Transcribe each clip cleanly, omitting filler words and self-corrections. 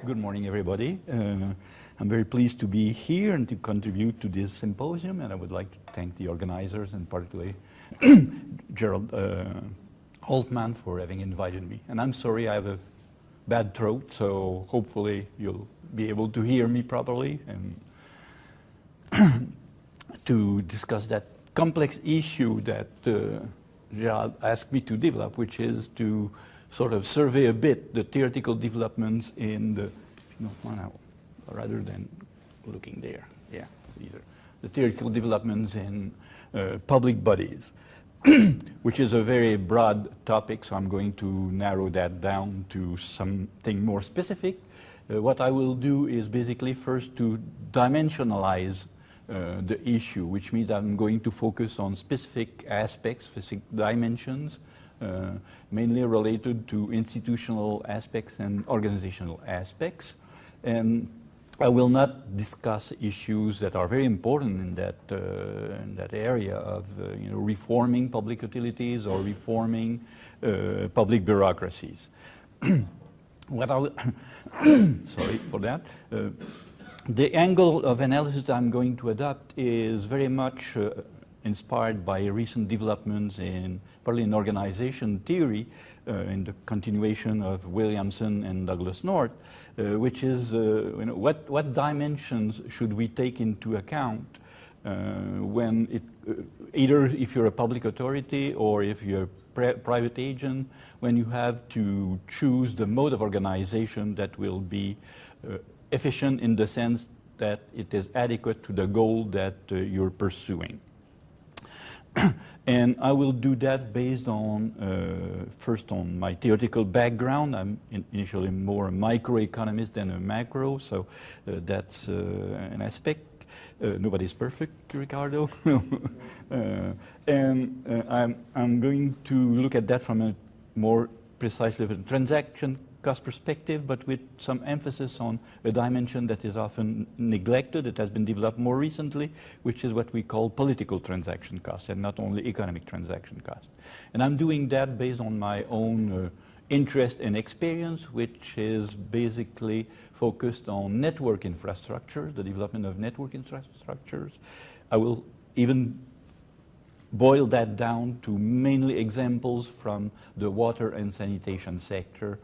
Good morning, everybody. I'm very pleased to be here and to contribute to this symposium, and I would like to thank the organizers, and particularly Gerald Altman for having invited me. And I'm sorry I have a bad throat, so hopefully you'll be able to hear me properly and to discuss that complex issue that Gerald asked me to develop, which is to sort of survey a bit the theoretical developments in the, rather than looking there. Yeah, so these are the theoretical developments in public bodies, which is a very broad topic, so I'm going to narrow that down to something more specific. What I will do is basically first to dimensionalize the issue, which means I'm going to focus on specific aspects, specific dimensions, mainly related to institutional aspects and organizational aspects. And I will not discuss issues that are very important in that area of reforming public utilities or reforming public bureaucracies. What I will sorry for that. The angle of analysis I'm going to adopt is very much inspired by recent developments partly in organization theory, in the continuation of Williamson and Douglas North, which is what dimensions should we take into account when either if you're a public authority or if you're a private agent, when you have to choose the mode of organization that will be efficient in the sense that it is adequate to the goal that you're pursuing. And I will do that based on, first on my theoretical background. I'm initially more a microeconomist than a macro, so that's an aspect. Nobody's perfect, Ricardo. And I'm going to look at that from a more precisely transaction cost perspective, but with some emphasis on a dimension that is often neglected. It has been developed more recently, which is what we call political transaction costs, and not only economic transaction costs. And I'm doing that based on my own interest and experience, which is basically focused on network infrastructure, the development of network infrastructures. I will even boil that down to mainly examples from the water and sanitation sector,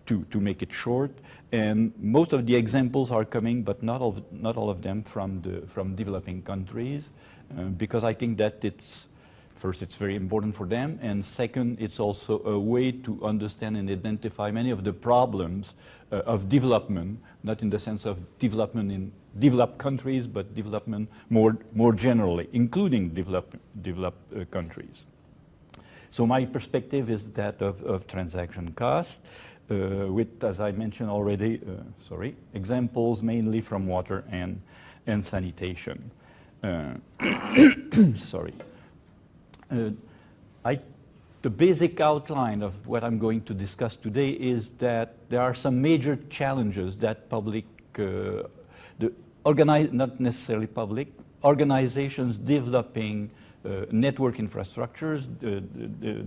to make it short. And most of the examples are coming, but not all of them from developing countries, because I think that first, it's very important for them, and second, it's also a way to understand and identify many of the problems of development, not in the sense of development in developed countries, but development more generally, including developed countries. So my perspective is that of transaction cost, with, as I mentioned already, examples mainly from water and sanitation. Sorry. The basic outline of what I'm going to discuss today is that there are some major challenges that not necessarily public, organizations developing network infrastructures,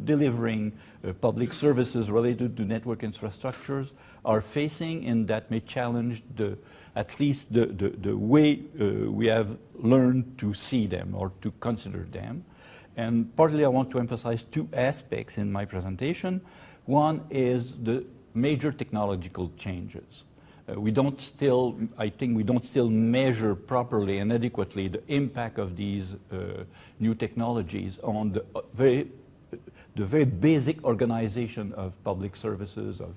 delivering public services related to network infrastructures are facing, and that may challenge at least the way we have learned to see them or to consider them. And partly I want to emphasize two aspects in my presentation. One is the major technological changes. I think we don't still measure properly and adequately the impact of these new technologies on the very basic organization of public services, of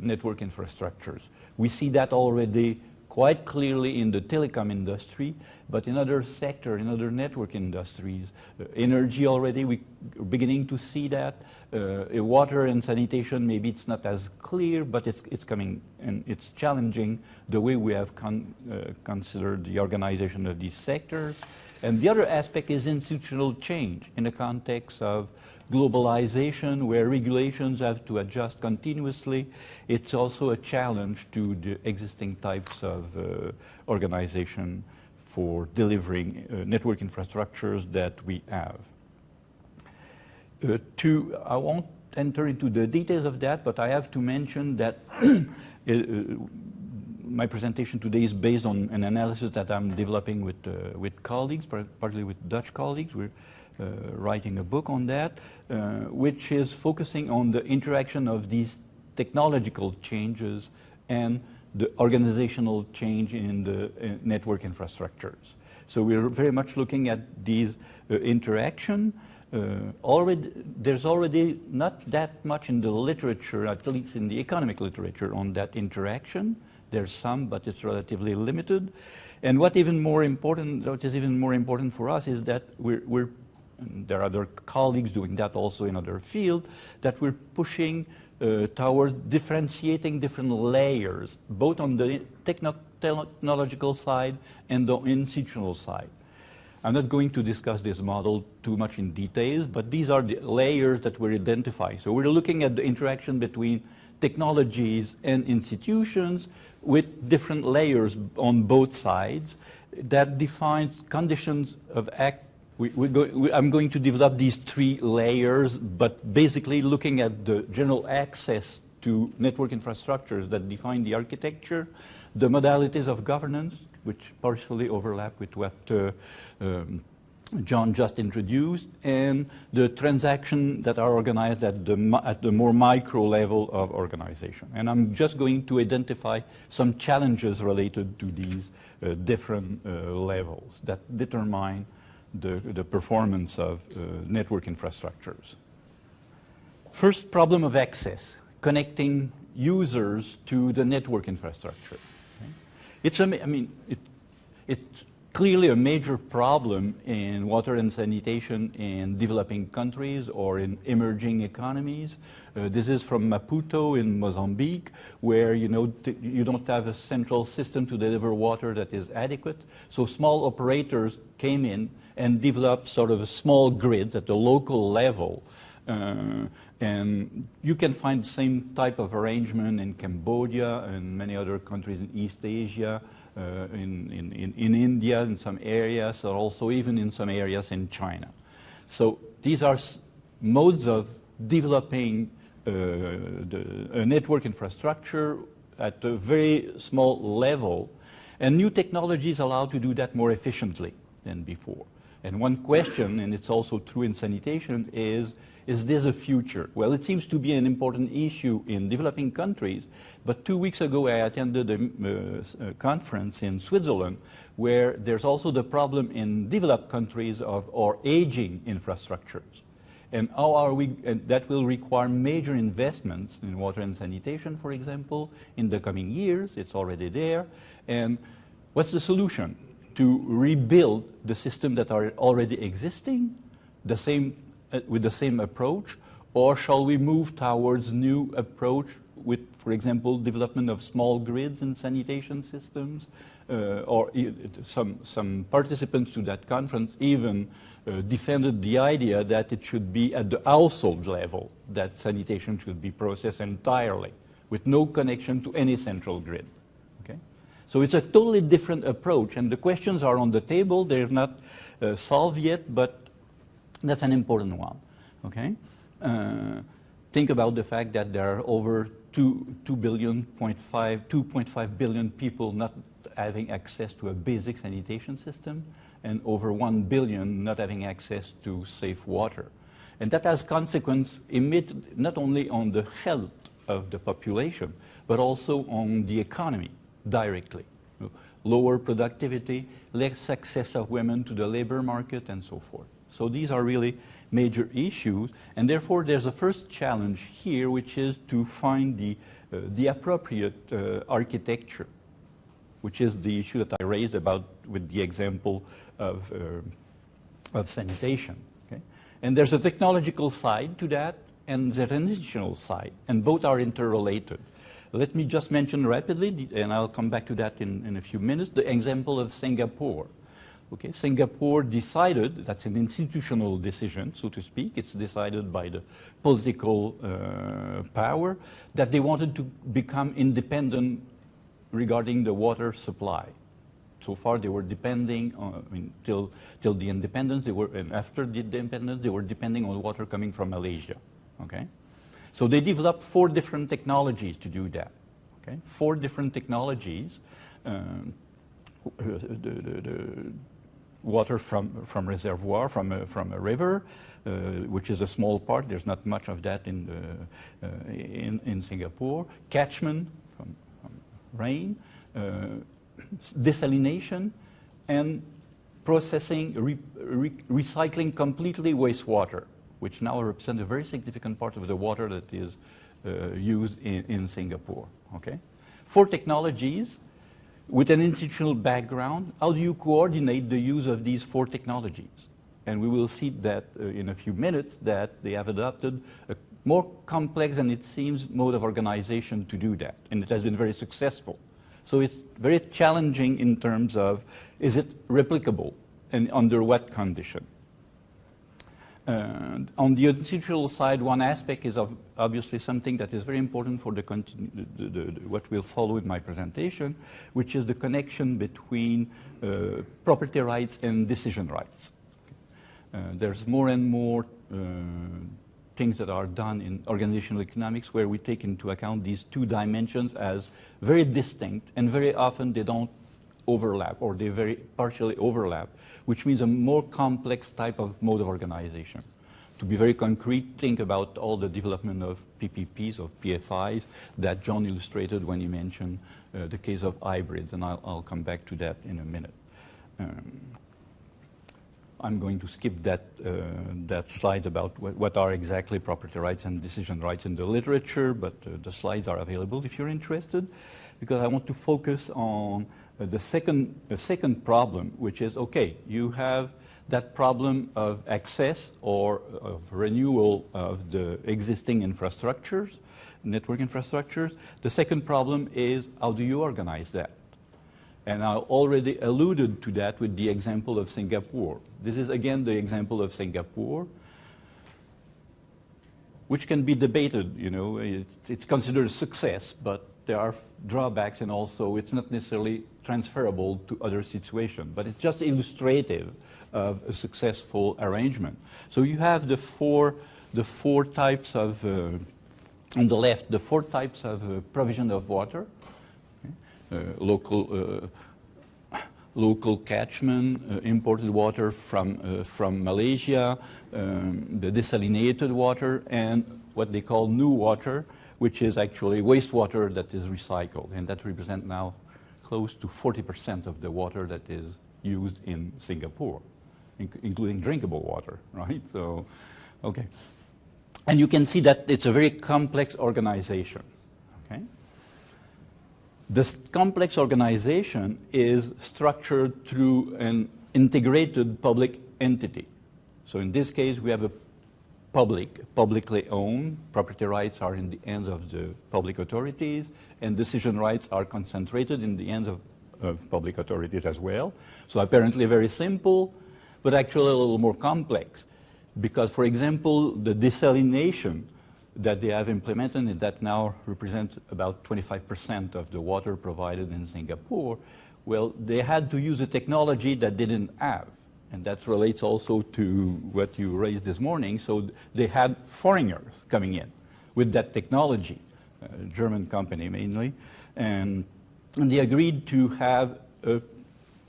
network infrastructures. We see that already quite clearly in the telecom industry, but in other sectors, in other network industries, energy already, we're beginning to see that. Water and sanitation, maybe it's not as clear, but it's coming, and it's challenging the way we have considered the organization of these sectors. And the other aspect is institutional change in the context of globalization, where regulations have to adjust continuously. It's also a challenge to the existing types of organization for delivering network infrastructures that we have. I won't enter into the details of that, but I have to mention that My presentation today is based on an analysis that I'm developing with colleagues, partly with Dutch colleagues. We're writing a book on that, which is focusing on the interaction of these technological changes and the organizational change in the network infrastructures. So we're very much looking at these interaction. There's already not that much in the literature, at least in the economic literature, on that interaction. There's some, but it's relatively limited. And what is even more important for us is that there are other colleagues doing that also in other fields, that we're pushing towards differentiating different layers, both on the technological side and the institutional side. I'm not going to discuss this model too much in details, but these are the layers that we're identifying. So we're looking at the interaction between technologies and institutions with different layers on both sides that defines conditions of act. I'm going to develop these three layers, but basically looking at the general access to network infrastructures that define the architecture, the modalities of governance, which partially overlap with what John just introduced, and the transactions that are organized at the more micro level of organization. And I'm just going to identify some challenges related to these different levels that determine the performance of network infrastructures. First, problem of access, connecting users to the network infrastructure. Okay? It's clearly a major problem in water and sanitation in developing countries or in emerging economies. This is from Maputo in Mozambique, where you don't have a central system to deliver water that is adequate. So small operators came in and developed sort of a small grids at the local level. And you can find the same type of arrangement in Cambodia and many other countries in East Asia, in India in some areas, or also even in some areas in China. So these are modes of developing a network infrastructure at a very small level, and new technologies allow to do that more efficiently than before. And one question, and it's also true in sanitation, is this a future? Well, it seems to be an important issue in developing countries, but 2 weeks ago I attended a conference in Switzerland where there's also the problem in developed countries of our aging infrastructures. And how are we, and that will require major investments in water and sanitation, for example, in the coming years. It's already there. And what's the solution? To rebuild the system that are already existing, with the same approach, or shall we move towards new approach with, for example, development of small grids in sanitation systems? Or some participants to that conference even defended the idea that it should be at the household level, that sanitation should be processed entirely, with no connection to any central grid. Okay? So it's a totally different approach, and the questions are on the table. They're not solved yet, but that's an important one. Okay? Think about the fact that there are over 2.5 billion people not having access to a basic sanitation system, and over 1 billion not having access to safe water. And that has consequence not only on the health of the population, but also on the economy directly. Lower productivity, less access of women to the labor market, and so forth. So these are really major issues, and therefore there's a first challenge here, which is to find the appropriate architecture, which is the issue that I raised about with the example of sanitation. Okay? And there's a technological side to that, and there's an institutional side, and both are interrelated. Let me just mention rapidly, and I'll come back to that in a few minutes, the example of Singapore. Okay, Singapore decided, that's an institutional decision, so to speak, it's decided by the political power, that they wanted to become independent regarding the water supply. So far they were depending on, till the independence, and after the independence, they were depending on water coming from Malaysia. Okay? So they developed 4 different technologies to do that. Okay? 4 different technologies. The water from reservoir, from a river, which is a small part. There's not much of that in Singapore. Catchment from rain, desalination, and processing, recycling completely wastewater, which now represents a very significant part of the water that is used in Singapore. Okay? 4 technologies with an institutional background. How do you coordinate the use of these 4 technologies? And we will see that in a few minutes that they have adopted a more complex than it seems mode of organization to do that. And it has been very successful. So it's very challenging in terms of, is it replicable and under what condition? On the institutional side, one aspect is obviously something that is very important for what will follow in my presentation, which is the connection between property rights and decision rights. There's more and more things that are done in organizational economics where we take into account these 2 dimensions as very distinct, and very often they don't overlap, or they very partially overlap, which means a more complex type of mode of organization. To be very concrete, think about all the development of PPPs, of PFIs, that John illustrated when he mentioned the case of hybrids, and I'll come back to that in a minute. I'm going to skip that slide about what are exactly property rights and decision rights in the literature, but the slides are available if you're interested, because I want to focus on the second problem, which is, okay, you have that problem of access or of renewal of the existing infrastructures, network infrastructures. The second problem is, how do you organize that? And I already alluded to that with the example of Singapore. This is again the example of Singapore, which can be debated. You know, it's considered a success, but there are drawbacks, and also it's not necessarily transferable to other situations. But it's just illustrative of a successful arrangement. So you have the four types of on the left, the 4 types of provision of water. Local catchment, imported water from Malaysia, the desalinated water, and what they call new water, which is actually wastewater that is recycled, and that represents now close to 40% of the water that is used in Singapore, including drinkable water, right? So, okay. And you can see that it's a very complex organization, okay? This complex organization is structured through an integrated public entity. So in this case, we have a publicly owned. Property rights are in the hands of the public authorities, and decision rights are concentrated in the hands of public authorities as well. So apparently very simple, but actually a little more complex. Because, for example, the desalination that they have implemented, and that now represents about 25% of the water provided in Singapore, well, they had to use a technology that they didn't have. And that relates also to what you raised this morning. So they had foreigners coming in with that technology, a German company mainly, and they agreed to have a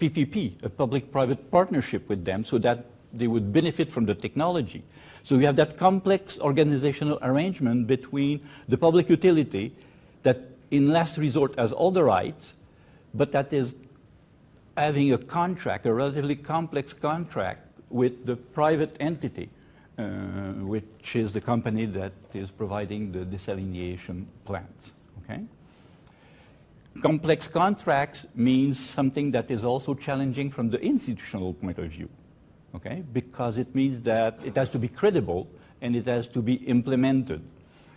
PPP, a public-private partnership with them, so that they would benefit from the technology. So we have that complex organizational arrangement between the public utility that in last resort has all the rights, but that is having a contract, a relatively complex contract with the private entity, which is the company that is providing the desalination plants, okay? Complex contracts means something that is also challenging from the institutional point of view. Okay? Because it means that it has to be credible and it has to be implemented.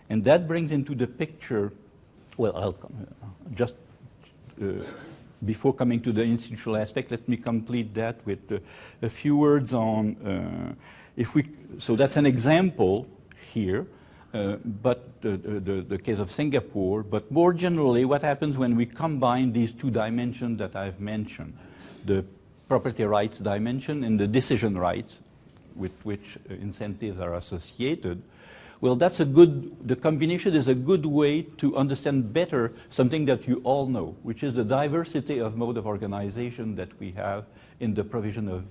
And that brings into the picture, well, I'll come, just before coming to the institutional aspect, let me complete that with a few words on, so that's an example here, but the case of Singapore, but more generally, what happens when we combine these 2 dimensions that I've mentioned, the property rights dimension and the decision rights with which incentives are associated, Well, that's a good, the combination is a good way to understand better something that you all know, which is the diversity of mode of organization that we have in the provision of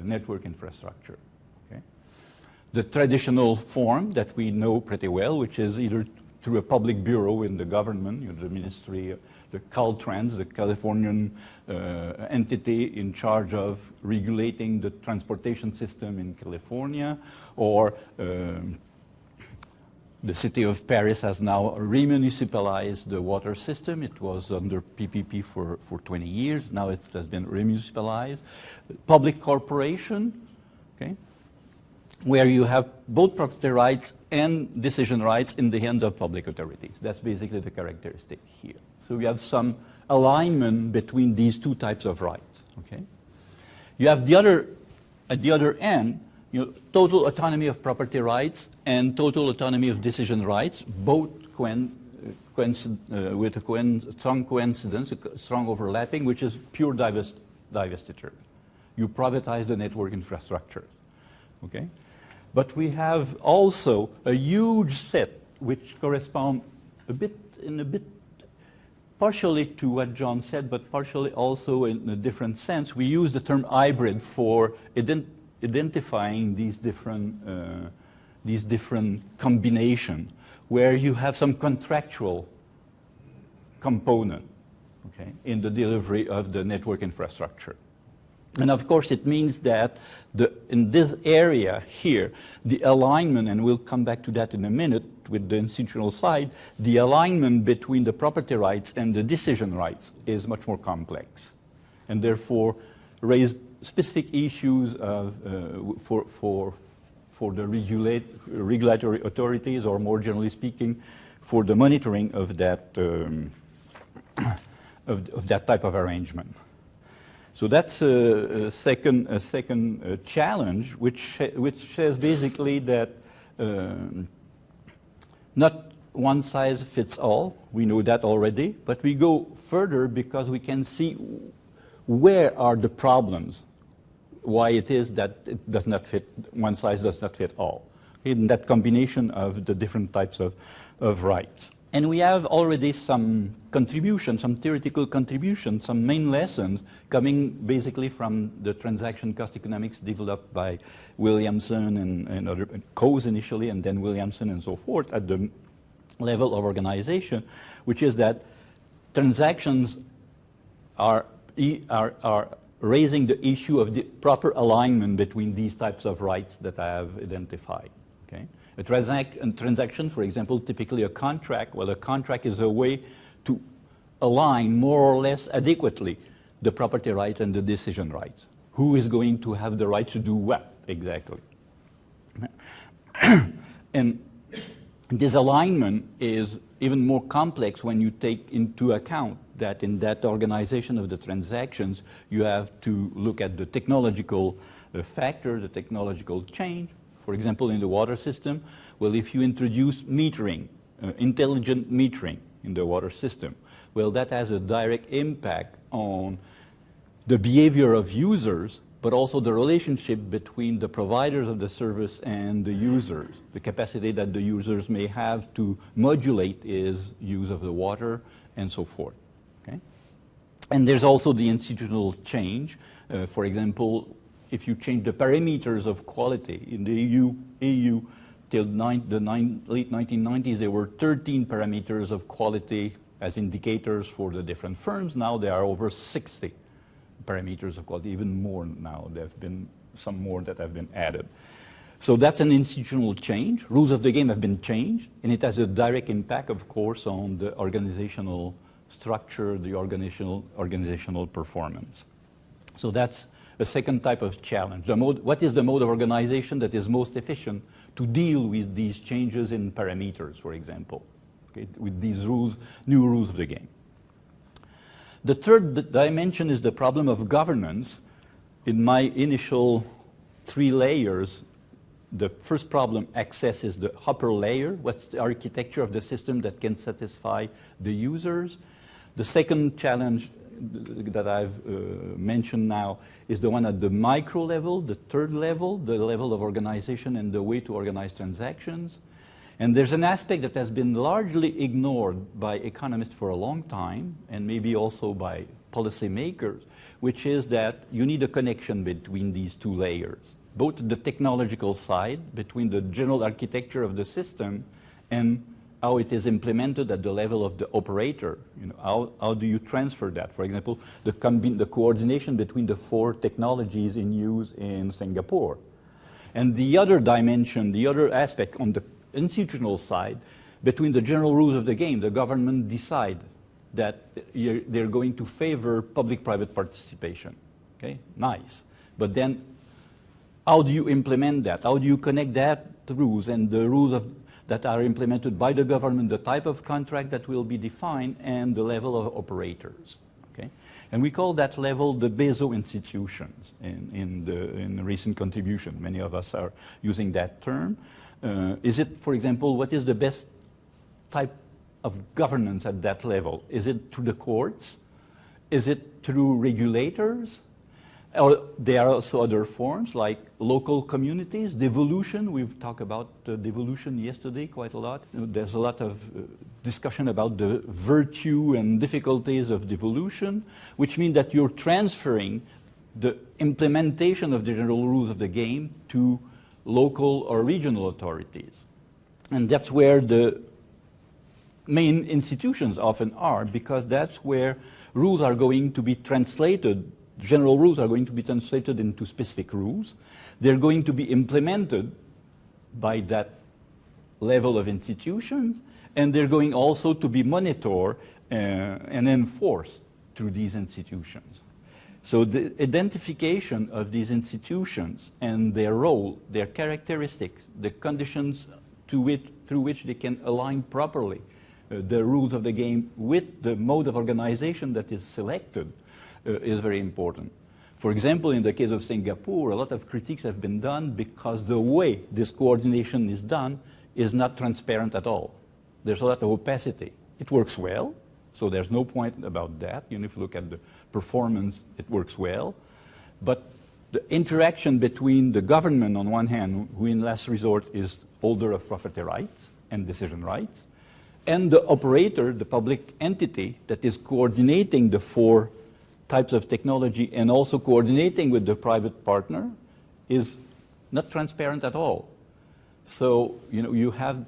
network infrastructure. Okay? The traditional form that we know pretty well, which is either through a public bureau in the government, you know, the ministry, the Caltrans, the Californian entity in charge of regulating the transportation system in California, or the city of Paris has now remunicipalized the water system. It was under PPP for 20 years. Now it has been remunicipalized. Public corporation, okay, where you have both property rights and decision rights in the hands of public authorities. That's basically the characteristic here. So we have some alignment between these two types of rights. Okay? You have the other, at the other end, you know, total autonomy of property rights and total autonomy of decision rights, both with a strong coincidence, a strong overlapping, which is pure divestiture. You privatize the network infrastructure. Okay? But we have also a huge set which correspond a bit partially to what John said, but partially also in a different sense. We use the term hybrid for identifying these different combination where you have some contractual component, okay, in the delivery of the network infrastructure. And of course, it means that in this area here, the alignment, and we'll come back to that in a minute with the institutional side, the alignment between the property rights and the decision rights is much more complex, and therefore raise specific issues of, for the regulatory authorities, or more generally speaking, for the monitoring of that, of that type of arrangement. So that's a second challenge, which says basically that not one size fits all. We know that already, but we go further because we can see where are the problems, why it is that it does not fit, one size does not fit all, in that combination of the different types of rights. And we have already some contribution, some theoretical contribution, some main lessons coming basically from the transaction cost economics developed by Williamson and other Coase initially, and then Williamson and so forth at the level of organization, which is that transactions are raising the issue of the proper alignment between these types of rights that I have identified. Okay? A transaction, for example, typically a contract, well, a contract is a way to align more or less adequately the property rights and the decision rights. Who is going to have the right to do what exactly? And this alignment is even more complex when you take into account that in that organization of the transactions, you have to look at the technological factor, the technological change. For example, in the water system, well, if you introduce metering, intelligent metering in the water system, well, that has a direct impact on the behavior of users, but also the relationship between the providers of the service and the users, the capacity that the users may have to modulate his use of the water, and so forth. Okay? And there's also the institutional change. For example, if you change the parameters of quality in the EU till late 1990s, there were 13 parameters of quality as indicators for the different firms. Now there are over 60 parameters of quality, even more now. There have been some more that have been added. So that's an institutional change. Rules of the game have been changed, and it has a direct impact, of course, on the organizational structure, the organizational performance. So that's a second type of challenge. What is the mode of organization that is most efficient to deal with these changes in parameters, for example, okay, with these rules, new rules of the game? The third dimension is the problem of governance. In my initial 3 layers, the first problem, access, is the upper layer. What's the architecture of the system that can satisfy the users? The second challenge that I've mentioned now is the one at the micro level, the third level, the level of organization and the way to organize transactions. And there's an aspect that has been largely ignored by economists for a long time, and maybe also by policymakers, which is that you need a connection between these two layers, both the technological side, between the general architecture of the system and how it is implemented at the level of the operator. You know, how do you transfer that? For example, the coordination between the 4 technologies in use in Singapore. And the other dimension, the other aspect on the institutional side, between the general rules of the game, the government decide that they're going to favor public-private participation. Okay, nice. But then how do you implement that? How do you connect that rules and the rules that are implemented by the government, the type of contract that will be defined, and the level of operators? Okay? And we call that level the BESO institutions in the recent contribution. Many of us are using that term. Is it, for example, what is the best type of governance at that level? Is it through the courts? Is it through regulators? Or there are also other forms like local communities, devolution. We've talked about devolution yesterday quite a lot. There's a lot of discussion about the virtue and difficulties of devolution, which means that you're transferring the implementation of the general rules of the game to local or regional authorities. And that's where the main institutions often are, because that's where rules are going to be translated. General rules are going to be translated into specific rules. They're going to be implemented by that level of institutions, and they're going also to be monitored and enforced through these institutions. So the identification of these institutions and their role, their characteristics, the conditions through which they can align properly the rules of the game with the mode of organization that is selected is very important. For example, in the case of Singapore, a lot of critiques have been done because the way this coordination is done is not transparent at all. There's a lot of opacity. It works well, so there's no point about that. You know, if you look at the performance, it works well. But the interaction between the government on one hand, who in last resort is holder of property rights and decision rights, and the operator, the public entity that is coordinating the 4 types of technology and also coordinating with the private partner, is not transparent at all. So, you know, you have,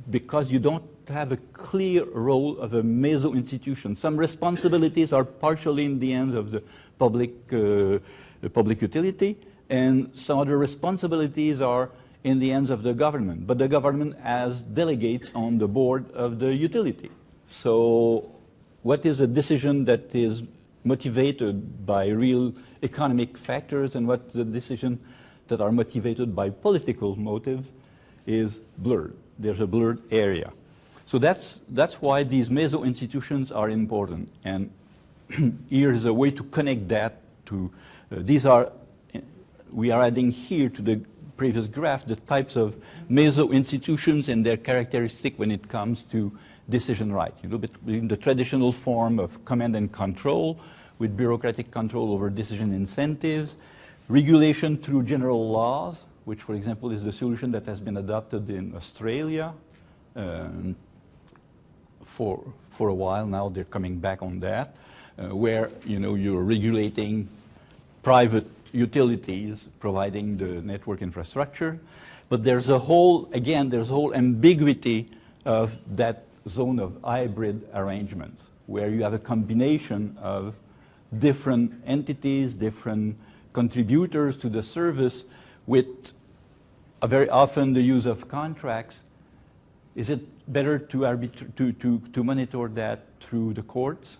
because you don't have a clear role of a meso institution. Some responsibilities are partially in the hands of the public utility, and some other responsibilities are in the hands of the government. But the government has delegates on the board of the utility. So what is a decision that is motivated by real economic factors and what's the decision that are motivated by political motives is blurred. There's a blurred area. So that's why these meso institutions are important. And here is a way to connect that to, we are adding here to the previous graph the types of meso institutions and their characteristic when it comes to decision right. You know, between the traditional form of command and control with bureaucratic control over decision incentives, regulation through general laws, which for example is the solution that has been adopted in Australia for a while now. They're coming back on that, where you know you're regulating private utilities providing the network infrastructure, but there's a whole ambiguity of that zone of hybrid arrangements where you have a combination of different entities, different contributors to the service with very often the use of contracts. Is it better to monitor that through the courts,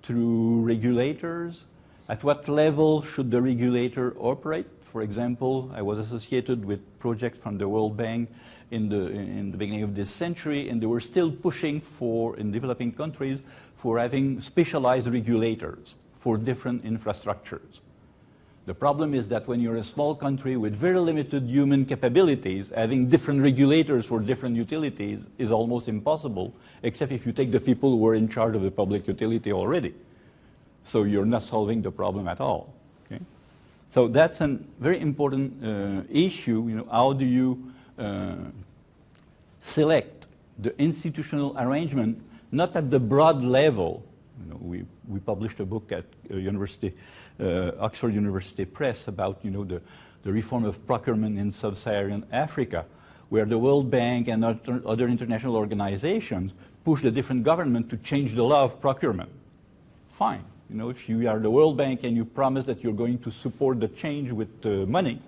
through regulators? At what level should the regulator operate? For example, I was associated with projects from the World Bank in the beginning of this century, and they were still pushing for, in developing countries, for having specialized regulators for different infrastructures. The problem is that when you're a small country with very limited human capabilities, having different regulators for different utilities is almost impossible, except if you take the people who are in charge of the public utility already. So you're not solving the problem at all. Okay? So that's a very important issue. You know, how do you select the institutional arrangement, not at the broad level. You know, we published a book at Oxford University Press about, you know, the reform of procurement in sub-Saharan Africa, where the World Bank and other international organizations push the different government to change the law of procurement. Fine. You know, if you are the World Bank and you promise that you're going to support the change with money,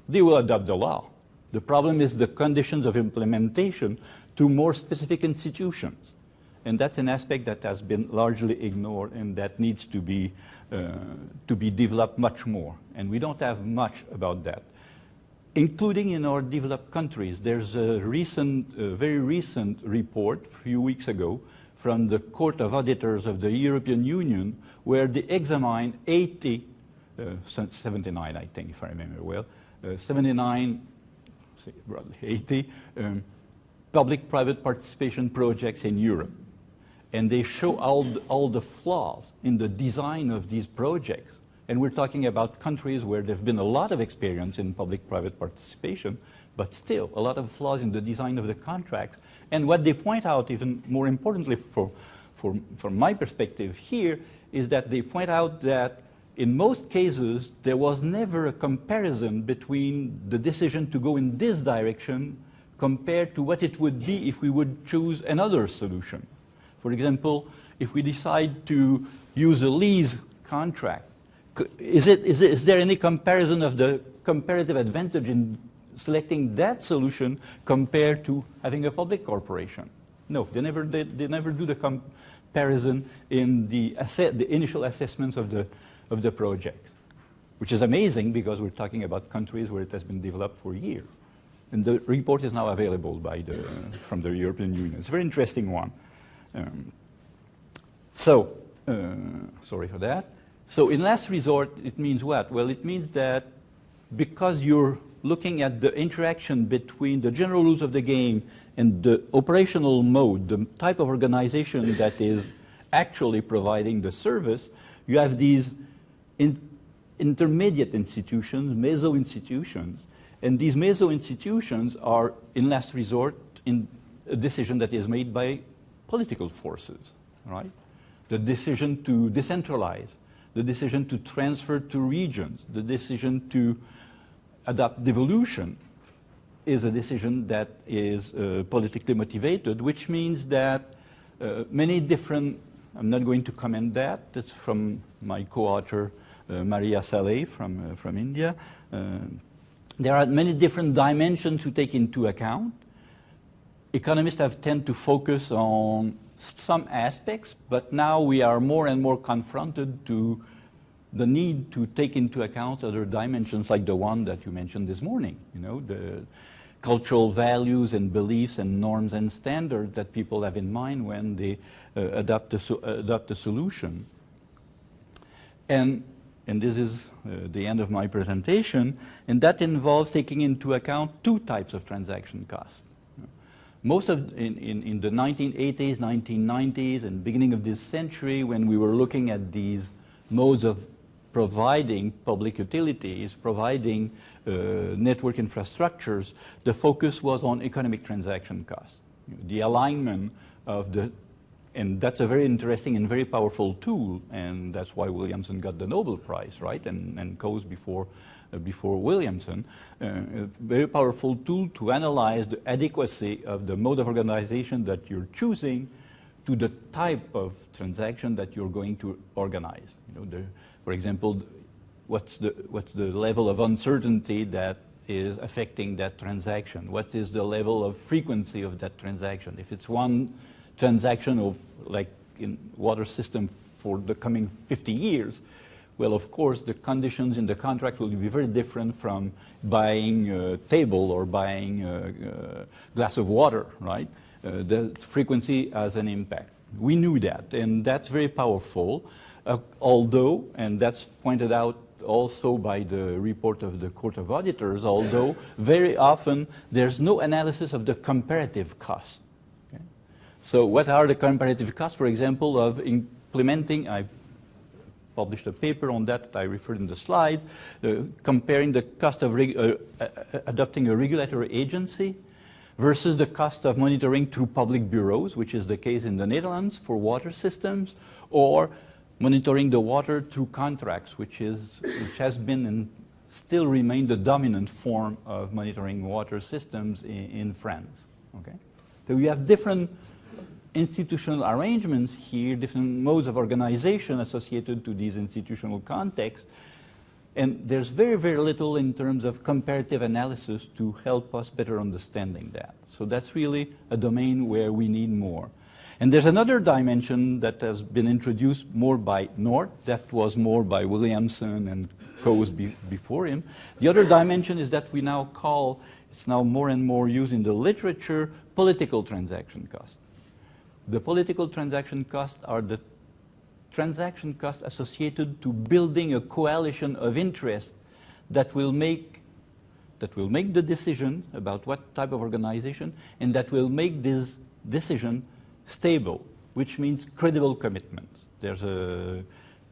they will adopt the law. The problem is the conditions of implementation to more specific institutions. And that's an aspect that has been largely ignored and that needs to be developed much more. And we don't have much about that. Including in our developed countries, there's a very recent report a few weeks ago from the Court of Auditors of the European Union, where they examined 79, I think, if I remember well, 79, broadly 80 public-private participation projects in Europe. And they show all the flaws in the design of these projects. And we're talking about countries where there's been a lot of experience in public-private participation, but still a lot of flaws in the design of the contracts. And what they point out, even more importantly from my perspective here, is that they point out that in most cases, there was never a comparison between the decision to go in this direction compared to what it would be if we would choose another solution. For example, if we decide to use a lease contract, is there any comparison of the comparative advantage in selecting that solution compared to having a public corporation? No, they never do the comparison in the initial assessments of the project, which is amazing because we're talking about countries where it has been developed for years. And the report is now available from the European Union. It's a very interesting one. Sorry for that. So in last resort, it means what? Well, it means that because you're looking at the interaction between the general rules of the game and the operational mode, the type of organization that is actually providing the service, you have these intermediate institutions, meso-institutions, and these meso-institutions are, in last resort, in a decision that is made by political forces, right? The decision to decentralize, the decision to transfer to regions, the decision to adopt devolution is a decision that is politically motivated, which means that many different, I'm not going to comment that, that's from my co-author Maria Saleh from India. There are many different dimensions to take into account. Economists have tended to focus on some aspects, but now we are more and more confronted to the need to take into account other dimensions like the one that you mentioned this morning, you know, the cultural values and beliefs and norms and standards that people have in mind when they adopt a solution. And this is the end of my presentation, and that involves taking into account two types of transaction costs. Most of, in the 1980s, 1990s, and beginning of this century, when we were looking at these modes of providing public utilities, providing network infrastructures, the focus was on economic transaction costs. The alignment of the, and that's a very interesting and very powerful tool, and that's why Williamson got the Nobel Prize, right? And Coase before Williamson, a very powerful tool to analyze the adequacy of the mode of organization that you're choosing to the type of transaction that you're going to organize. You know, for example, what's the level of uncertainty that is affecting that transaction? What is the level of frequency of that transaction? If it's one transaction of, like in water system for the coming 50 years, well, of course, the conditions in the contract will be very different from buying a table or buying a glass of water, right? The frequency has an impact. We knew that, and that's very powerful. Although, and that's pointed out also by the report of the Court of Auditors, although very often there's no analysis of the comparative cost. Okay? So what are the comparative costs, for example, of implementing, I published a paper on that I referred in the slides, comparing the cost of adopting a regulatory agency versus the cost of monitoring through public bureaus, which is the case in the Netherlands for water systems, or monitoring the water through contracts, which has been and still remain the dominant form of monitoring water systems in France. Okay? So we have different institutional arrangements here, different modes of organization associated to these institutional contexts, and there's very, very little in terms of comparative analysis to help us better understanding that. So that's really a domain where we need more. And there's another dimension that has been introduced more by North, that was more by Williamson and Coase before him. The other dimension is that we now call, it's now more and more used in the literature, political transaction costs. The political transaction costs are the transaction costs associated to building a coalition of interest that will make the decision about what type of organization, and that will make this decision stable, which means credible commitments. There's a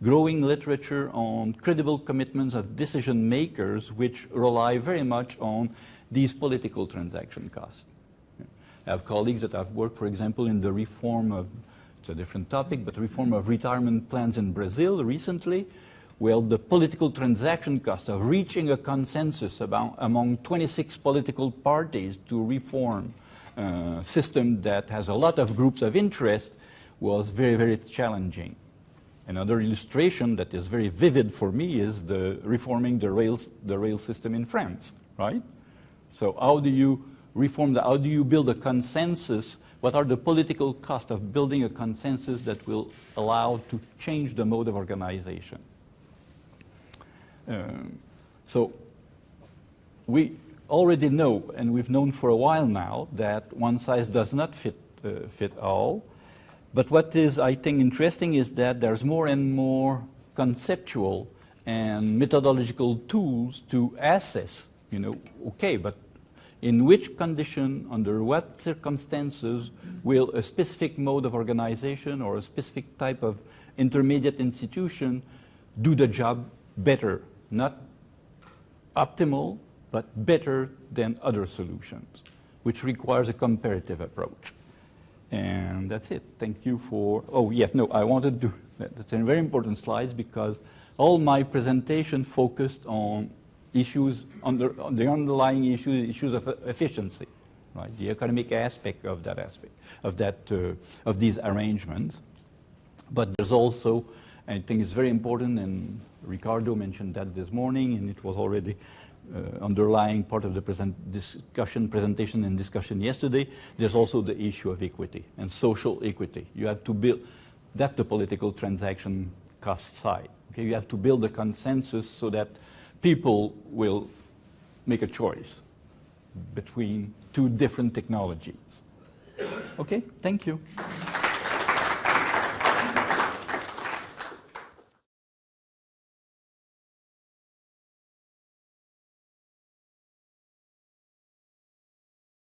growing literature on credible commitments of decision makers which rely very much on these political transaction costs. I have colleagues that have worked, for example, in the reform of, it's a different topic, but reform of retirement plans in Brazil recently. Well, the political transaction cost of reaching a consensus among 26 political parties to reform a system that has a lot of groups of interest was very, very challenging. Another illustration that is very vivid for me is the reforming the rail system in France, right? So how do you reform how do you build a consensus? What are the political costs of building a consensus that will allow to change the mode of organization? So we already know, and we've known for a while now, that one size does not fit all. But what is, I think, interesting is that there's more and more conceptual and methodological tools to assess, okay, but in which condition, under what circumstances will a specific mode of organization or a specific type of intermediate institution do the job better, not optimal, but better than other solutions, which requires a comparative approach. And that's it. Thank you for, oh yes, no, I wanted to, that's a very important slide because all my presentation focused on issues, on the underlying issues of efficiency, right? The economic aspect of that of these arrangements. But there's also, I think it's very important, and Ricardo mentioned that this morning, and it was already underlying part of the presentation and discussion yesterday. There's also the issue of equity and social equity. You have to build, that's the political transaction cost side. Okay, you have to build a consensus so that people will make a choice between two different technologies. Okay, thank you.